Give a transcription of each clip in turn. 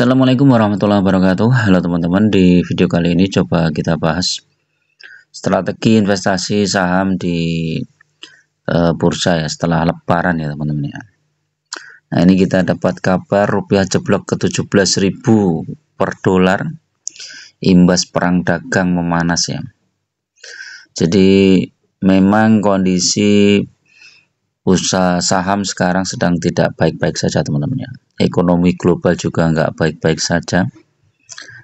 Assalamualaikum warahmatullahi wabarakatuh. Halo teman-teman, di video kali ini coba kita bahas strategi investasi saham di bursa ya setelah lebaran ya teman-teman ya. Nah, ini kita dapat kabar rupiah jeblok ke 17.000 per dolar imbas perang dagang memanas ya. Jadi memang kondisi bursa saham sekarang sedang tidak baik-baik saja teman-teman ya. Ekonomi global juga nggak baik-baik saja,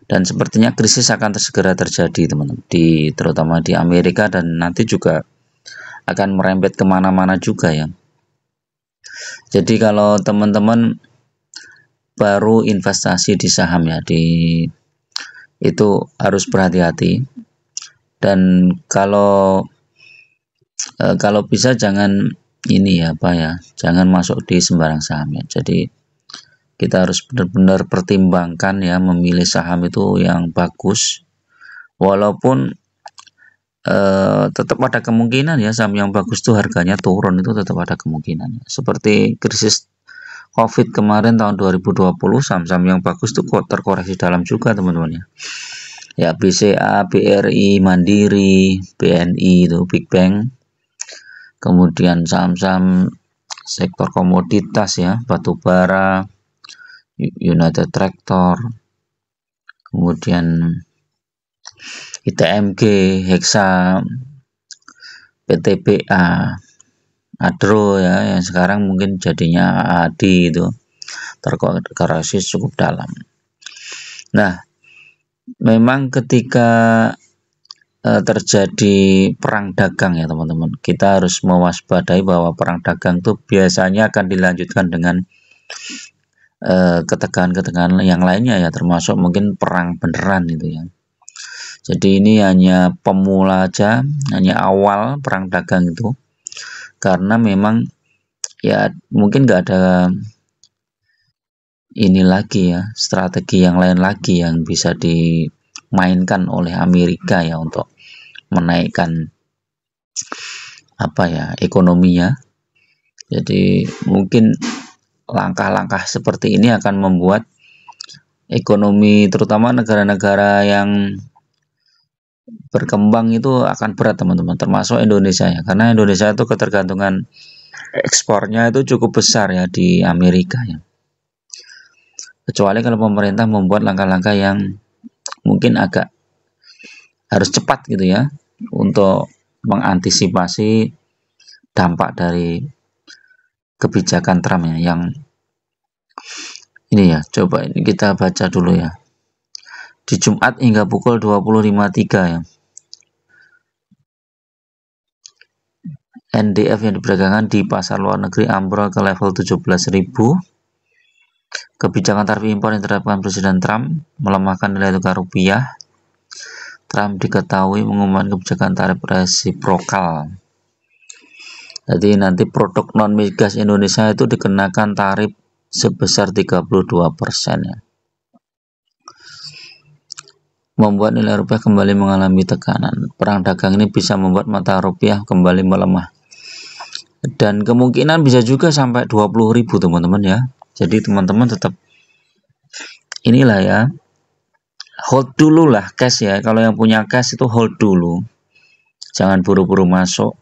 dan sepertinya krisis akan segera terjadi teman-teman, terutama di Amerika, dan nanti juga akan merembet kemana-mana juga ya. Jadi kalau teman-teman baru investasi di saham ya, itu harus berhati-hati, dan kalau bisa jangan jangan masuk di sembarang saham ya. Jadi kita harus benar-benar pertimbangkan ya, memilih saham itu yang bagus, walaupun tetap ada kemungkinan ya saham yang bagus itu harganya turun, itu tetap ada kemungkinan. Seperti krisis COVID kemarin tahun 2020, saham-saham yang bagus itu kok terkoreksi dalam juga teman-teman ya. Ya BCA, BRI, Mandiri, BNI itu Big Bang. Kemudian saham-saham sektor komoditas ya, batubara, United Tractor, kemudian ITMG, Hexa, PTBA, Adro ya, yang sekarang mungkin jadinya ADI, itu terkoreksi cukup dalam. Nah, memang ketika terjadi perang dagang ya teman-teman, kita harus mewaspadai bahwa perang dagang itu biasanya akan dilanjutkan dengan ketegangan-ketegangan yang lainnya ya, termasuk mungkin perang beneran itu ya. Jadi ini hanya pemula aja, hanya awal perang dagang itu, karena memang ya mungkin nggak ada ini lagi ya, strategi yang lain lagi yang bisa dimainkan oleh Amerika ya untuk menaikkan ekonominya. Jadi mungkin langkah-langkah seperti ini akan membuat ekonomi terutama negara-negara yang berkembang itu akan berat teman-teman, termasuk Indonesia ya, karena Indonesia itu ketergantungan ekspornya itu cukup besar ya di Amerika ya. Kecuali kalau pemerintah membuat langkah-langkah yang mungkin agak harus cepat gitu ya, untuk mengantisipasi dampak dari kebijakan Trump ya, yang ini ya. Coba ini kita baca dulu ya. Di Jumat hingga pukul 20.53 ya, NDF yang diperdagangkan di pasar luar negeri ambrol ke level 17.000. Kebijakan tarif impor yang diterapkan Presiden Trump melemahkan nilai tukar rupiah. Trump diketahui mengumumkan kebijakan tarif resiprokal. Jadi nanti produk non migas Indonesia itu dikenakan tarif sebesar 32% ya. Membuat nilai rupiah kembali mengalami tekanan. Perang dagang ini bisa membuat mata rupiah kembali melemah. Dan kemungkinan bisa juga sampai 20.000 teman-teman ya. Jadi teman-teman tetap inilah ya, hold dulu lah cash ya. Kalau yang punya cash itu hold dulu. Jangan buru-buru masuk.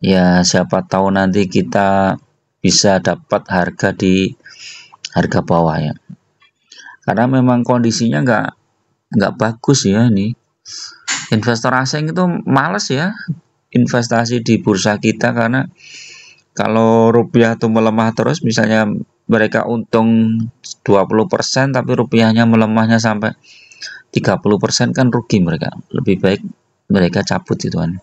Ya siapa tahu nanti kita bisa dapat harga di harga bawah ya, karena memang kondisinya nggak bagus ya. Ini investor asing itu males ya investasi di bursa kita, karena kalau rupiah itu melemah terus, misalnya mereka untung 20% tapi rupiahnya melemahnya sampai 30%, kan rugi mereka. Lebih baik mereka cabut itu kan.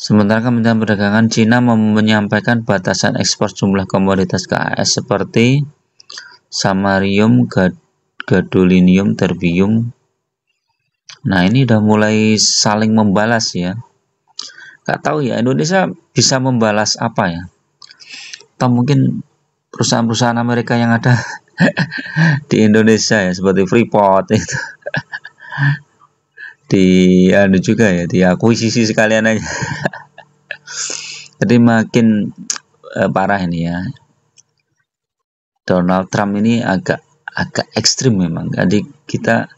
Sementara Kementerian Perdagangan Cina menyampaikan batasan ekspor jumlah komoditas ke AS seperti samarium, gadolinium, terbium. Nah ini udah mulai saling membalas ya. Gak tahu ya Indonesia bisa membalas apa ya, atau mungkin perusahaan-perusahaan Amerika yang ada di Indonesia ya, seperti Freeport itu juga ya, diakuisisi sekalian aja. Jadi makin parah ini ya. Donald Trump ini agak ekstrim memang. Jadi kita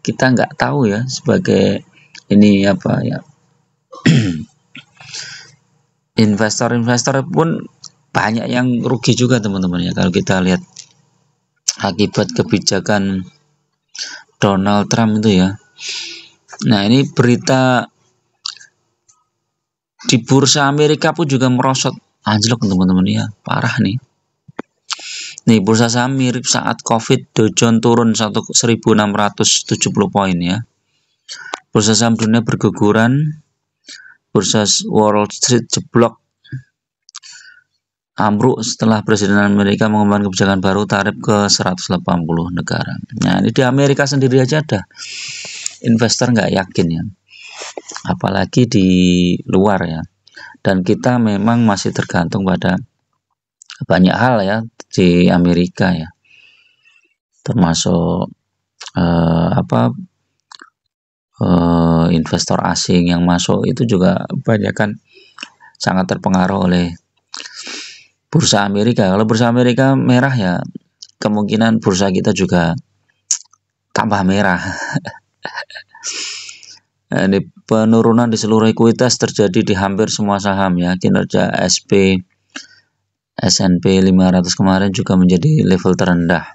nggak tahu ya sebagai ini apa ya, investor pun banyak yang rugi juga teman-teman ya kalau kita lihat akibat kebijakan Donald Trump itu ya. Nah, ini berita di bursa Amerika pun juga merosot anjlok teman-teman ya, parah nih. Nih, bursa saham mirip saat Covid, Dow Jones turun 1.670 poin ya. Bursa saham dunia berguguran, bursa Wall Street jeblok, ambruk setelah Presiden Amerika mengumumkan kebijakan baru tarif ke 180 negara. Nah, ini di Amerika sendiri aja ada investor nggak yakin ya, apalagi di luar ya. Dan kita memang masih tergantung pada banyak hal ya di Amerika ya, termasuk investor asing yang masuk itu juga banyak kan sangat terpengaruh oleh bursa Amerika. Kalau bursa Amerika merah ya, kemungkinan bursa kita juga tambah merah. Ini penurunan di seluruh ekuitas terjadi di hampir semua saham ya. Kinerja S&P 500 kemarin juga menjadi level terendah.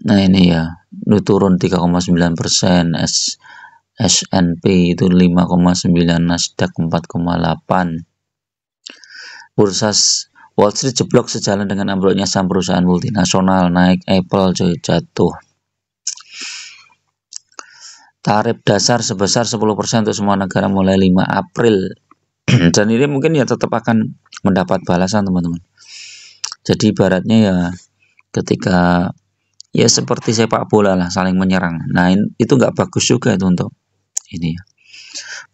Nah, ini ya, itu turun 3,9%, S&P itu 5,9, Nasdaq 4,8. Bursa Wall Street jeblok sejalan dengan ambruknya saham perusahaan multinasional, naik Apple jatuh. Tarif dasar sebesar 10% untuk semua negara mulai 5 April. Dan ini mungkin ya tetap akan mendapat balasan teman-teman. Jadi ibaratnya ya ketika ya seperti sepak bola lah, saling menyerang. Nah, itu nggak bagus juga itu untuk ini ya.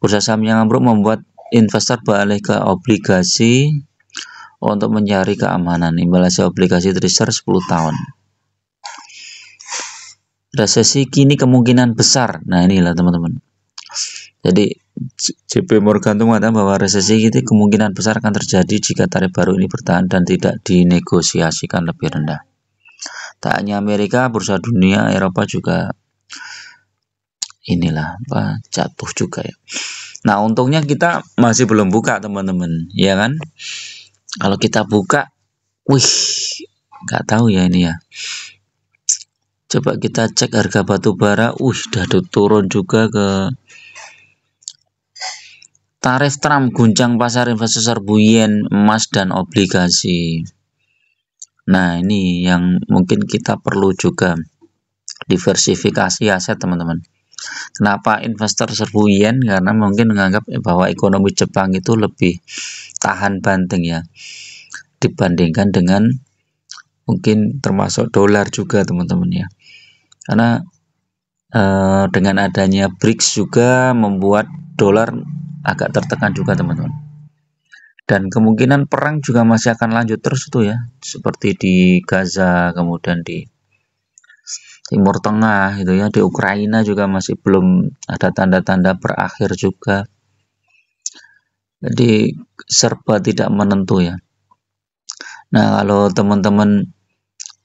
Bursa saham yang ambruk membuat investor balik ke obligasi untuk mencari keamanan. Imbal hasil obligasi Treasury 10 tahun. Resesi kini kemungkinan besar. Nah, inilah teman-teman. Jadi JP Morgan itu mengatakan bahwa resesi itu kemungkinan besar akan terjadi jika tarif baru ini bertahan dan tidak dinegosiasikan lebih rendah. Tak hanya Amerika, bursa dunia, Eropa juga inilah jatuh juga ya. Nah, untungnya kita masih belum buka teman-teman, ya kan? Kalau kita buka, wih, nggak tahu ya ini ya. Coba kita cek harga batu bara, udah turun juga ke tarif Trump guncang pasar investor yen, emas dan obligasi. Nah, ini yang mungkin kita perlu juga diversifikasi aset teman-teman. Kenapa investor serbu yen? Karena mungkin menganggap bahwa ekonomi Jepang itu lebih tahan banting ya dibandingkan dengan mungkin termasuk dolar juga teman-teman ya. Karena dengan adanya BRICS juga membuat dolar agak tertekan juga teman-teman. Dan kemungkinan perang juga masih akan lanjut terus itu ya, seperti di Gaza, kemudian di Timur Tengah itu ya, di Ukraina juga masih belum ada tanda-tanda berakhir juga. Jadi serba tidak menentu ya. Nah, kalau teman-teman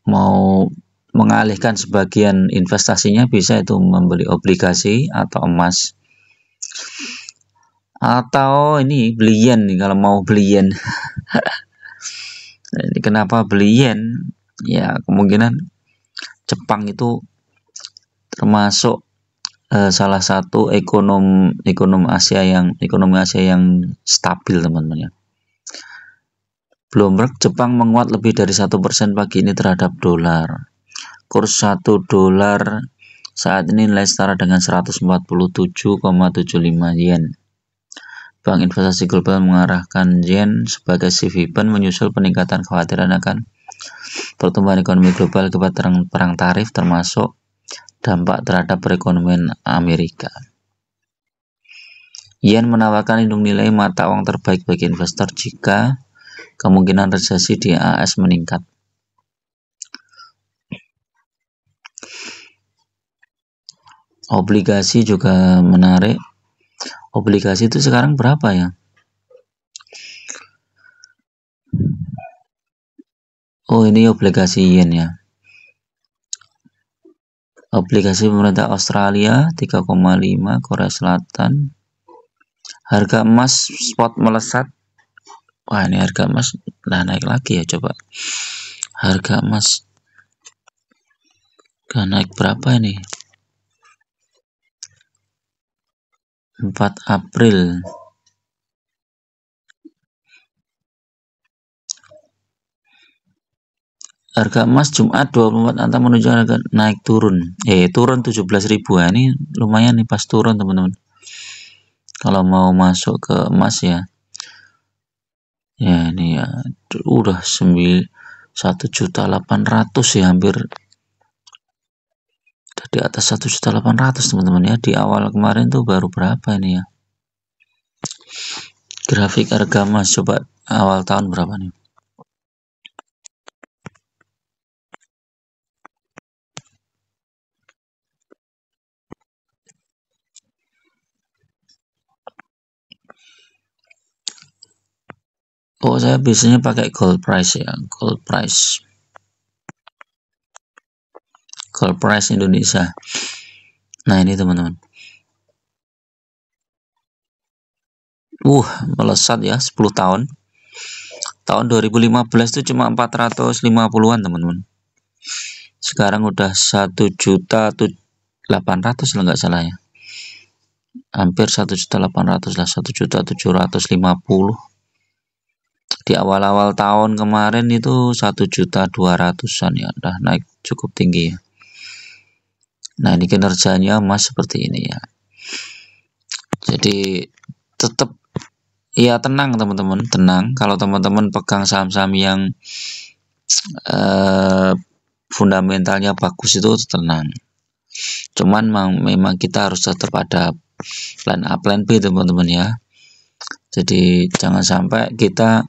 mau mengalihkan sebagian investasinya bisa itu membeli obligasi atau emas, atau ini beli yen nih kalau mau beli yen. Nah, ini kenapa beli yen? Ya kemungkinan Jepang itu termasuk salah satu ekonomi Asia yang stabil teman-teman ya. Bloomberg, Jepang menguat lebih dari 1% pagi ini terhadap dolar. Kurs 1 dolar saat ini nilai setara dengan 147,75 yen. Bank Investasi Global mengarahkan yen sebagai safe haven menyusul peningkatan kekhawatiran akan pertumbuhan ekonomi global akibat perang tarif termasuk dampak terhadap perekonomian Amerika. Yen menawarkan lindung nilai mata uang terbaik bagi investor jika kemungkinan resesi di AS meningkat. Obligasi juga menarik. Obligasi itu sekarang berapa ya? Oh, ini obligasi yen ya. Obligasi pemerintah Australia 3,5, Korea Selatan. Harga emas spot melesat. Wah, ini harga emas lah naik lagi ya, coba. Harga emas naik berapa ini? 4 April. Harga emas Jumat 24 Antam menunjukkan harga naik turun. Turun 17.000 ya. Ini lumayan nih pas turun, teman-teman. Kalau mau masuk ke emas ya. Ya, ini ya udah 1.800.000 ya, hampir di atas 1.800.000 teman-teman ya. Di awal kemarin tuh baru berapa ini ya. Grafik harga emas coba awal tahun berapa nih? Oh, saya biasanya pakai gold price ya, gold price Indonesia. Nah, ini teman-teman. Melesat ya 10 tahun. Tahun 2015 itu cuma 450-an teman-teman. Sekarang udah 1.800.000 lah nggak salah ya. Hampir 1.800.000 lah, 1.750.000. Di awal-awal tahun kemarin itu 1.200.000-an ya, udah naik cukup tinggi ya. Nah, ini kinerjanya emas seperti ini ya. Jadi tetap ya tenang teman-teman, tenang. Kalau teman-teman pegang saham-saham yang fundamentalnya bagus itu tenang. Cuman memang kita harus tetap ada plan A, plan B teman-teman ya. Jadi jangan sampai kita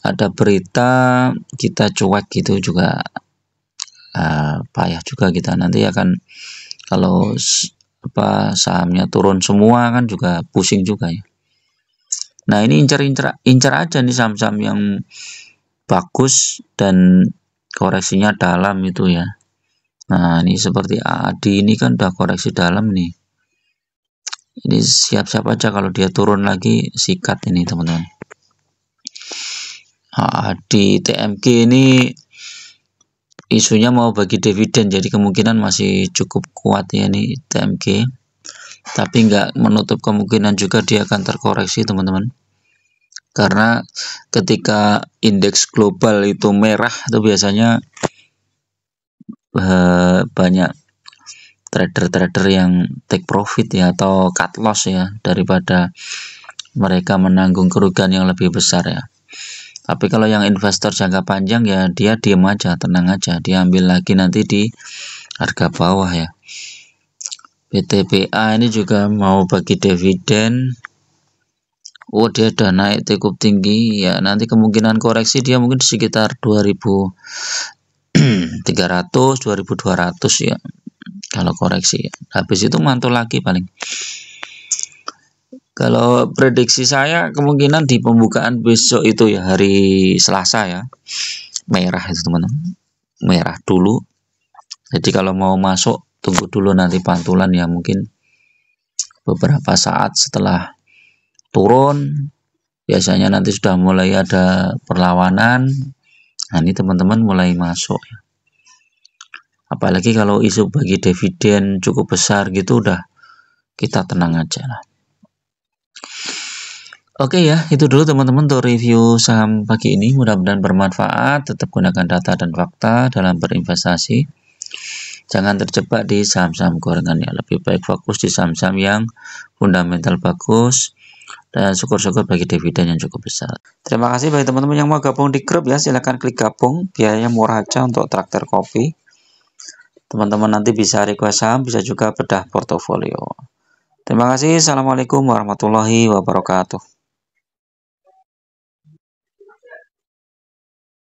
ada berita kita cuek gitu juga payah juga kita, nanti akan kalau sahamnya turun semua kan juga pusing juga ya. Nah, ini incar aja nih saham-saham yang bagus dan koreksinya dalam itu ya. Nah, ini seperti AAD ini kan udah koreksi dalam nih. Ini siap-siap aja kalau dia turun lagi, sikat ini teman-teman. AAD TMG ini isunya mau bagi dividen, jadi kemungkinan masih cukup kuat ya nih TMG. Tapi nggak menutup kemungkinan juga dia akan terkoreksi teman-teman. Karena ketika indeks global itu merah itu biasanya banyak trader-trader yang take profit ya, atau cut loss ya, daripada mereka menanggung kerugian yang lebih besar ya. Tapi kalau yang investor jangka panjang ya dia diam aja, tenang aja, dia ambil lagi nanti di harga bawah ya. BTPA ini juga mau bagi dividen. Dia udah naik cukup tinggi ya, nanti kemungkinan koreksi dia mungkin sekitar 2.300 2.200 ya kalau koreksi ya. Habis itu mantul lagi paling. Kalau prediksi saya kemungkinan di pembukaan besok itu ya, hari Selasa ya, merah itu teman-teman, merah dulu. Jadi kalau mau masuk tunggu dulu nanti pantulan ya, mungkin beberapa saat setelah turun biasanya nanti sudah mulai ada perlawanan. Nah, ini teman-teman mulai masuk ya. Apalagi kalau isu bagi dividen cukup besar gitu, udah kita tenang aja lah. Oke ya, itu dulu teman-teman untuk review saham pagi ini. Mudah-mudahan bermanfaat. Tetap gunakan data dan fakta dalam berinvestasi. Jangan terjebak di saham-saham gorengan ya. Lebih baik fokus di saham-saham yang fundamental bagus dan syukur-syukur bagi dividen yang cukup besar. Terima kasih bagi teman-teman yang mau gabung di grup ya. Silahkan klik gabung, biayanya murah aja untuk traktir kopi. Teman-teman nanti bisa request saham, bisa juga bedah portofolio. Terima kasih. Assalamualaikum warahmatullahi wabarakatuh.